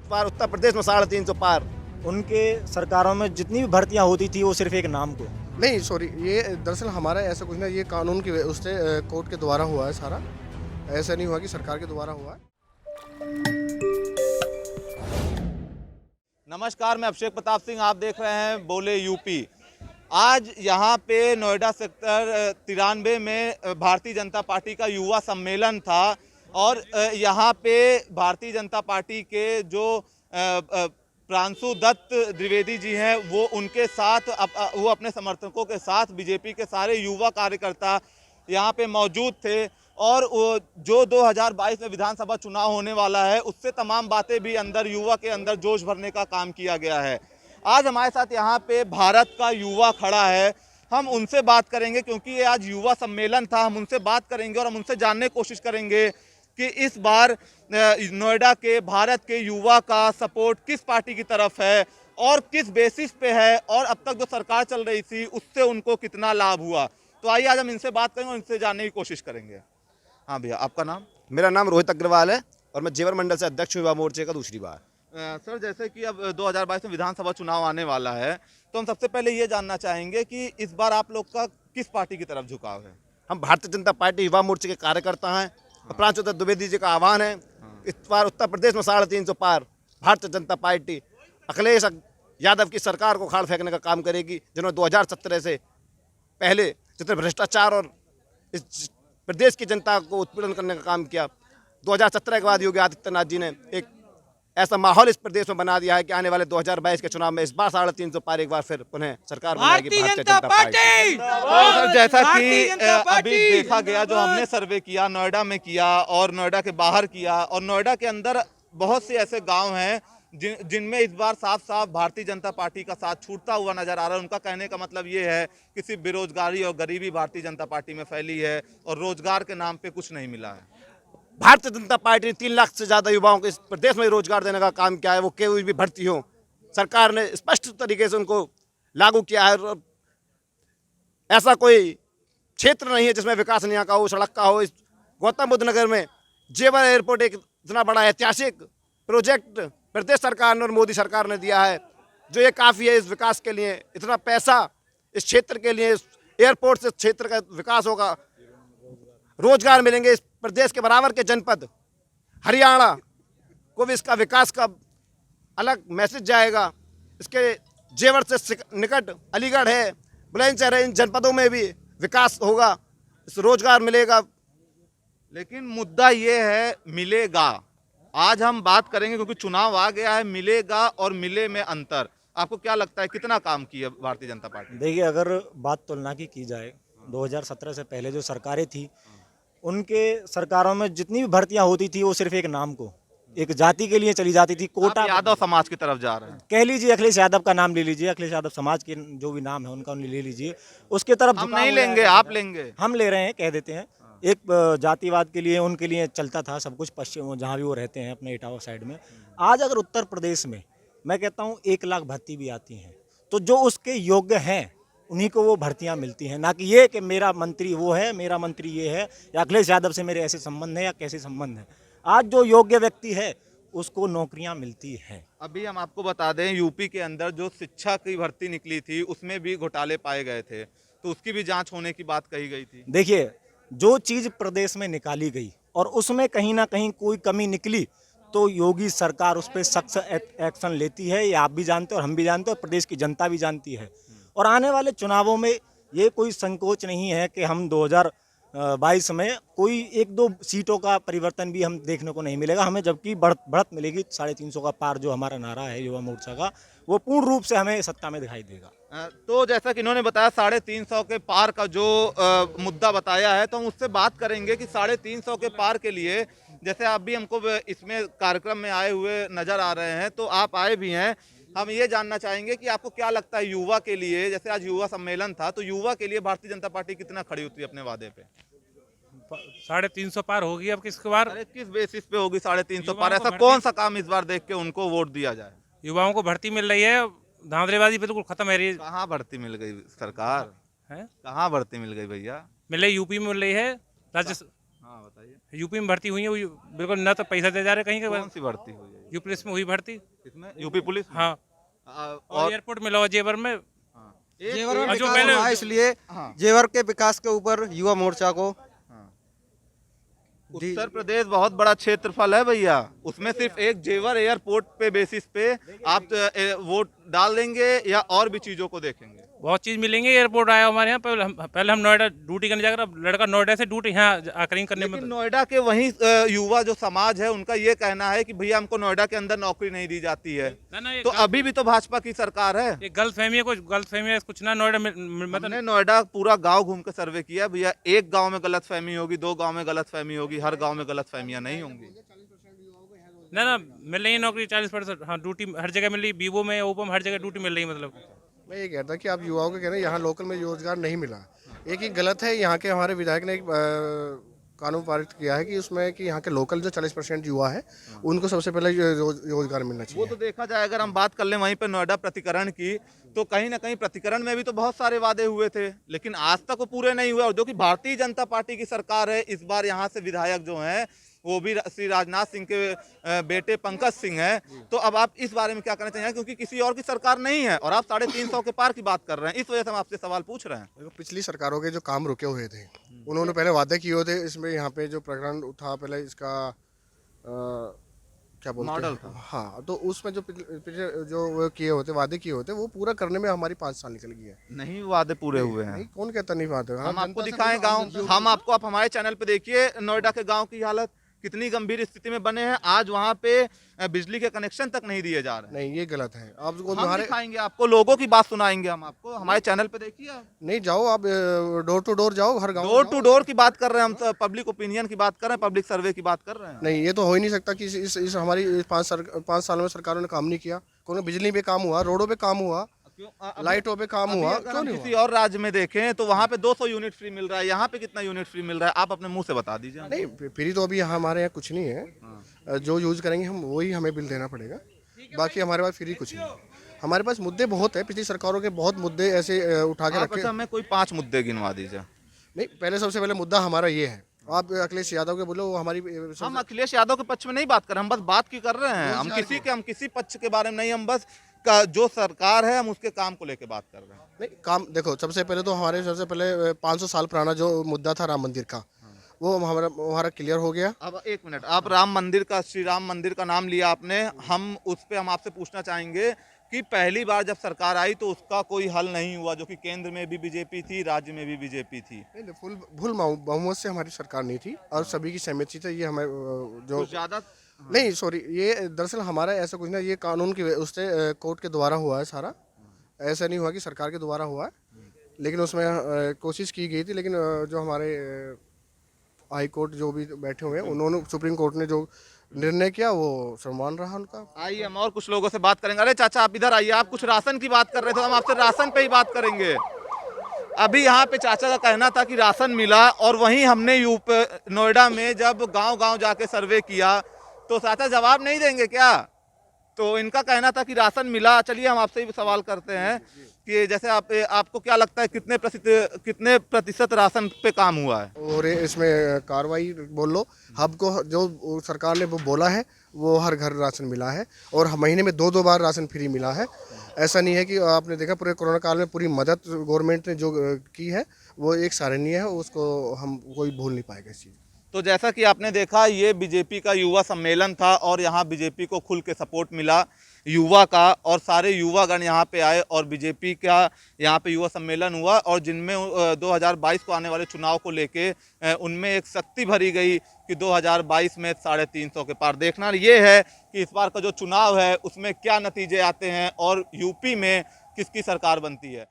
बार उत्तर प्रदेश में 350 पार। उनके सरकारों में जितनी भी भर्तियां होती थी वो सिर्फ एक नाम को। नहीं सॉरी, ये दरअसल हमारा ऐसा कुछ नहीं, ये कानून की उससे कोर्ट के द्वारा हुआ है सारा, ऐसा नहीं हुआ कि सरकार के द्वारा हुआ है। नमस्कार, मैं अभिषेक प्रताप सिंह, आप देख रहे हैं बोले यूपी। आज यहाँ पे नोएडा सेक्टर 93 में भारतीय जनता पार्टी का युवा सम्मेलन था और यहाँ पे भारतीय जनता पार्टी के जो प्रांशु दत्त द्विवेदी जी हैं वो उनके साथ वो अपने समर्थकों के साथ बीजेपी के सारे युवा कार्यकर्ता यहाँ पे मौजूद थे और जो 2022 में विधानसभा चुनाव होने वाला है उससे तमाम बातें भी अंदर युवा के अंदर जोश भरने का काम किया गया है। आज हमारे साथ यहाँ पे भारत का युवा खड़ा है, हम उनसे बात करेंगे क्योंकि ये आज युवा सम्मेलन था। हम उनसे बात करेंगे और हम उनसे जानने की कोशिश करेंगे कि इस बार नोएडा के भारत के युवा का सपोर्ट किस पार्टी की तरफ है और किस बेसिस पे है और अब तक जो सरकार चल रही थी उससे उनको कितना लाभ हुआ। तो आइए आज हम इनसे बात करेंगे और इनसे जानने की कोशिश करेंगे। हाँ भैया, आपका नाम? मेरा नाम रोहित अग्रवाल है और मैं जेवर मंडल से अध्यक्ष युवा मोर्चे का दूसरी बार। सर, जैसे कि अब 2022 में विधानसभा चुनाव आने वाला है तो हम सबसे पहले ये जानना चाहेंगे कि इस बार आप लोग का किस पार्टी की तरफ झुकाव है? हम भारतीय जनता पार्टी युवा मोर्चे के कार्यकर्ता हैं। प्रांशु दत्त द्विवेदी जी का आह्वान है, इस बार उत्तर प्रदेश में 350 पार भारतीय जनता पार्टी अखिलेश यादव की सरकार को खाड़ फेंकने का काम करेगी, जिन्होंने 2017 से पहले जितने भ्रष्टाचार और इस प्रदेश की जनता को उत्पीड़न करने का काम किया। 2017 के बाद योगी आदित्यनाथ जी ने एक ऐसा माहौल इस प्रदेश में बना दिया है कि आने वाले 2022 के चुनाव में इस बार 350 पार एक बार फिर पुनः सरकार बनाएगी भारतीय जनता पार्टी। सर, जैसा कि अभी देखा गया, जो हमने सर्वे किया नोएडा में किया और नोएडा के बाहर किया और नोएडा के अंदर बहुत से ऐसे गांव हैं जिनमें इस बार साफ साफ भारतीय जनता पार्टी का साथ छूटता हुआ नजर आ रहा है। उनका कहने का मतलब ये है कि सिर्फ बेरोजगारी और गरीबी भारतीय जनता पार्टी में फैली है और रोजगार के नाम पे कुछ नहीं मिला है। भारतीय जनता पार्टी ने 3 लाख से ज़्यादा युवाओं को इस प्रदेश में रोजगार देने का काम किया है। वो कोई भी भर्ती हो, सरकार ने स्पष्ट तरीके से उनको लागू किया है। ऐसा कोई क्षेत्र नहीं है जिसमें विकास नहीं का हो, सड़क का हो। इस गौतम बुद्ध नगर में जेवर एयरपोर्ट एक इतना बड़ा ऐतिहासिक प्रोजेक्ट प्रदेश सरकार ने और मोदी सरकार ने दिया है, जो ये काफ़ी है इस विकास के लिए। इतना पैसा इस क्षेत्र के लिए, एयरपोर्ट से क्षेत्र का विकास होगा, रोजगार मिलेंगे। इस प्रदेश के बराबर के जनपद हरियाणा को भी इसका विकास का अलग मैसेज जाएगा। इसके जेवर से निकट अलीगढ़ है, बुलंदशहर है, इन जनपदों में भी विकास होगा, इस रोजगार मिलेगा। लेकिन मुद्दा ये है मिलेगा। आज हम बात करेंगे क्योंकि चुनाव आ गया है, मिलेगा और मिले में अंतर। आपको क्या लगता है कितना काम किया भारतीय जनता पार्टी? देखिए, अगर बात तुलना की जाए 2017 से पहले जो सरकारें थी उनके सरकारों में जितनी भी भर्तियां होती थी वो सिर्फ एक नाम को, एक जाति के लिए चली जाती थी। कोटा यादव समाज की तरफ जा रहे हैं, कह लीजिए, अखिलेश यादव का नाम ले लीजिए, अखिलेश यादव समाज के जो भी नाम है उनका ले लीजिए, उसके तरफ हम नहीं लेंगे, आप लेंगे, हम ले रहे हैं, कह देते हैं। एक जातिवाद के लिए उनके लिए चलता था सब कुछ, पश्चिम जहाँ भी वो रहते हैं अपने इटावा साइड में। आज अगर उत्तर प्रदेश में मैं कहता हूँ 1 लाख भर्ती भी आती हैं तो जो उसके योग्य हैं उन्हीं को वो भर्तियां मिलती हैं, ना कि ये कि मेरा मंत्री वो है, मेरा मंत्री ये है, या अखिलेश यादव से मेरे ऐसे संबंध है या कैसे संबंध है। आज जो योग्य व्यक्ति है उसको नौकरियां मिलती हैं। अभी हम आपको बता दें, यूपी के अंदर जो शिक्षा की भर्ती निकली थी उसमें भी घोटाले पाए गए थे, तो उसकी भी जांच होने की बात कही गई थी। देखिए, जो चीज़ प्रदेश में निकाली गई और उसमें कहीं ना कहीं कोई कमी निकली तो योगी सरकार उस पर सख्त एक्शन लेती है। ये आप भी जानते हो और हम भी जानते हो, प्रदेश की जनता भी जानती है। और आने वाले चुनावों में ये कोई संकोच नहीं है कि हम 2022 में कोई 1-2 सीटों का परिवर्तन भी हम देखने को नहीं मिलेगा हमें, जबकि बढ़त मिलेगी। 350 का पार जो हमारा नारा है युवा मोर्चा का, वो पूर्ण रूप से हमें सत्ता में दिखाई देगा। तो जैसा कि इन्होंने बताया 350 के पार का जो मुद्दा बताया है, तो हम उससे बात करेंगे कि 350 के पार के लिए, जैसे आप भी हमको इसमें कार्यक्रम में आए हुए नजर आ रहे हैं, तो आप आए भी हैं, हम ये जानना चाहेंगे कि आपको क्या लगता है युवा के लिए, जैसे आज युवा सम्मेलन था, तो युवा के लिए भारतीय जनता पार्टी कितना खड़ी होती है अपने वादे पे? 350 पार होगी अब किसके बार? अरे किस बेसिस पे होगी 350 पार? ऐसा कौन सा काम इस बार देख के उनको वोट दिया जाए? युवाओं को भर्ती मिल रही है, धांधलेबाजी बिल्कुल खत्म है रही। कहाँ भर्ती मिल गई सरकार है? कहाँ भर्ती मिल गई भैया? मिल रही, यूपी में मिल रही है, हाँ बताइए, यूपी में भर्ती हुई है, वो बिल्कुल ना तो पैसा दे जा रहे कहीं कौन के। सी भर्ती हुई है? यूपी पुलिस में हुई भर्ती। किसमें? यूपी पुलिस में? हाँ, और और एयरपोर्ट में लगा जेवर में। हाँ। जेवर में जो विकास पहले- हुआ है, इसलिए हाँ। जेवर के विकास के ऊपर युवा मोर्चा को हाँ। उत्तर प्रदेश बहुत बड़ा क्षेत्रफल है भैया, उसमें सिर्फ एक जेवर एयरपोर्ट पे बेसिस पे आप वोट डाल देंगे या और भी चीजों को देखेंगे? बहुत चीज मिलेंगे। एयरपोर्ट आया हमारे यहाँ, पहले हम नोएडा ड्यूटी करने जाकर, अब लड़का नोएडा से ड्यूटी यहाँ आकर करने में। लेकिन नोएडा के वही युवा जो समाज है उनका ये कहना है कि भैया हमको नोएडा के अंदर नौकरी नहीं दी जाती है। ना तो अभी भी तो भाजपा की सरकार है। ये गलत फहमी है, कुछ ना नोएडा में मतलब। हमने नोएडा पूरा गांव घूम के सर्वे किया भैया, एक गांव में गलत फहमी होगी, 2 गांव में गलत फहमी होगी, हर गांव में गलत फहमियां नहीं होंगी। ना मिल रही है नौकरी 40%। हाँ, ड्यूटी हर जगह मिल रही है, बीवो में ओपो में हर जगह ड्यूटी मिल रही है मतलब। मैं ये कहता कि आप युवाओं को कह रहे हैं यहाँ लोकल में रोजगार नहीं मिला, एक ही गलत है। यहाँ के हमारे विधायक ने एक कानून पारित किया है कि उसमें कि यहाँ के लोकल जो 40% युवा है उनको सबसे पहले रोजगार मिलना वो चाहिए। तो देखा जाए, अगर हम बात कर लें वहीं पे नोएडा प्रतिकरण की, तो कहीं ना कहीं प्रतिकरण में भी तो बहुत सारे वादे हुए थे, लेकिन आज तक वो पूरे नहीं हुए। और जो कि भारतीय जनता पार्टी की सरकार है, इस बार यहाँ से विधायक जो हैं वो भी श्री राजनाथ सिंह के बेटे पंकज सिंह हैं। तो अब आप इस बारे में क्या कहना चाहिए, क्योंकि किसी और की सरकार नहीं है और आप 350 के पार की बात कर रहे हैं, इस वजह से हम आपसे सवाल पूछ रहे हैं। देखो, पिछली सरकारों के जो काम रुके हुए थे उन्होंने पहले वादे किए हुए थे। इसमें यहाँ पे जो प्रकरण था पहले इसका क्या बोलते मॉडल हैं? था। हाँ, तो उसमें जो पिछले जो वो किए होते वादे किए होते वो पूरा करने में हमारी 5 साल निकल गई है। नहीं वादे पूरे हुए हैं। नहीं, कौन कहता नहीं बात है? हम आपको दिखाएं गांव, हम आपको, आप हमारे चैनल पे देखिए नोएडा के गांव की हालत कितनी गंभीर स्थिति में बने हैं। आज वहां पे बिजली के कनेक्शन तक नहीं दिए जा रहे हैं। नहीं, ये गलत है। आप हम हमारे दिखाएंगे आपको, लोगों की बात सुनाएंगे हम आपको, हमारे चैनल पे देखिए आप। नहीं जाओ, आप डोर टू डोर जाओ, हर गांव डोर टू डोर की बात कर रहे हैं हम, तो पब्लिक ओपिनियन की बात कर रहे हैं, पब्लिक सर्वे की बात कर रहे हैं। नहीं, ये तो हो ही नहीं सकता कि इस हमारी 5 साल में सरकारों ने काम नहीं किया। कोई बिजली पे काम हुआ, रोडों पे काम हुआ, लाइटों पे काम हुआ, अगर हम किसी और राज्य में देखें तो वहाँ पे 200 यूनिट फ्री मिल रहा है, यहाँ पे कितना यूनिट फ्री मिल रहा है, आप अपने मुंह से बता दीजिए। नहीं, फ्री तो अभी हमारे यहाँ कुछ नहीं है। जो यूज करेंगे हम वही हमें बिल देना पड़ेगा, बाकी हमारे पास फ्री कुछ नहीं है। हमारे पास मुद्दे बहुत है, पिछली सरकारों के बहुत मुद्दे ऐसे उठा के आप रखे। अच्छा हमें कोई 5 मुद्दे गिनवा दीजिए। नहीं, पहले सबसे पहले मुद्दा हमारा ये है। आप अखिलेश यादव के बोलो, वो हमारी हम अखिलेश यादव के पक्ष में नहीं बात कर रहे, हम बस बात की कर रहे हैं। हम किसी पक्ष के बारे में नहीं, हम बस जो सरकार है हम उसके काम को लेके बात कर रहे हैं। नहीं, काम देखो, सबसे पहले तो हमारे सबसे पहले 500 साल पुराना जो मुद्दा था राम मंदिर का, वो हमारा क्लियर हो गया। अब एक मिनट, आप राम मंदिर का, श्री राम मंदिर का नाम लिया आपने, हम उस पे हम आपसे पूछना चाहेंगे कि पहली बार जब सरकार आई तो उसका कोई हल नहीं हुआ, जो कि केंद्र में भी बीजेपी थी, राज्य में भी बीजेपी थी। नहीं, फुल बहुमत से हमारी सरकार नहीं थी और सभी की सहमति थी। ये हमें जो कुछ ज्यादा नहीं, सॉरी, ये दरअसल हमारा ऐसा कुछ नहीं, ये कानून की उससे कोर्ट के द्वारा हुआ है सारा। ऐसा नहीं हुआ कि सरकार के द्वारा हुआ है, लेकिन उसमें कोशिश की गई थी। लेकिन जो हमारे हाई कोर्ट जो भी बैठे हुए हैं, उन्होंने, सुप्रीम कोर्ट ने जो निर्णय किया वो सम्मान रहा उनका। आइए हम और कुछ लोगों से बात करेंगे। अरे चाचा आप इधर आइए, आप कुछ राशन की बात कर रहे थे, हम आपसे राशन पे ही बात करेंगे। अभी यहाँ पे चाचा का कहना था कि राशन मिला, और वहीं हमने नोएडा में जब गांव-गांव जाके सर्वे किया तो चाचा जवाब नहीं देंगे क्या? तो इनका कहना था कि राशन मिला। चलिए हम आपसे ही सवाल करते हैं कि जैसे आपको क्या लगता है कितने प्रतिशत राशन पे काम हुआ है? और इसमें कार्रवाई बोल लो, हब को जो सरकार ने वो बोला है वो हर घर राशन मिला है, और महीने में 2 बार राशन फ्री मिला है। ऐसा नहीं है कि आपने देखा पूरे कोरोना काल में पूरी मदद गवर्नमेंट ने जो की है वो एक सराहनीय है, उसको हम कोई भूल नहीं पाएगा इस चीज़। तो जैसा कि आपने देखा, ये बीजेपी का युवा सम्मेलन था और यहाँ बीजेपी को खुल के सपोर्ट मिला युवा का, और सारे युवागण यहाँ पे आए और बीजेपी का यहाँ पे युवा सम्मेलन हुआ, और जिनमें 2022 को आने वाले चुनाव को लेके उनमें एक शक्ति भरी गई कि 2022 में 350 के पार। देखना ये है कि इस बार का जो चुनाव है उसमें क्या नतीजे आते हैं और यूपी में किसकी सरकार बनती है।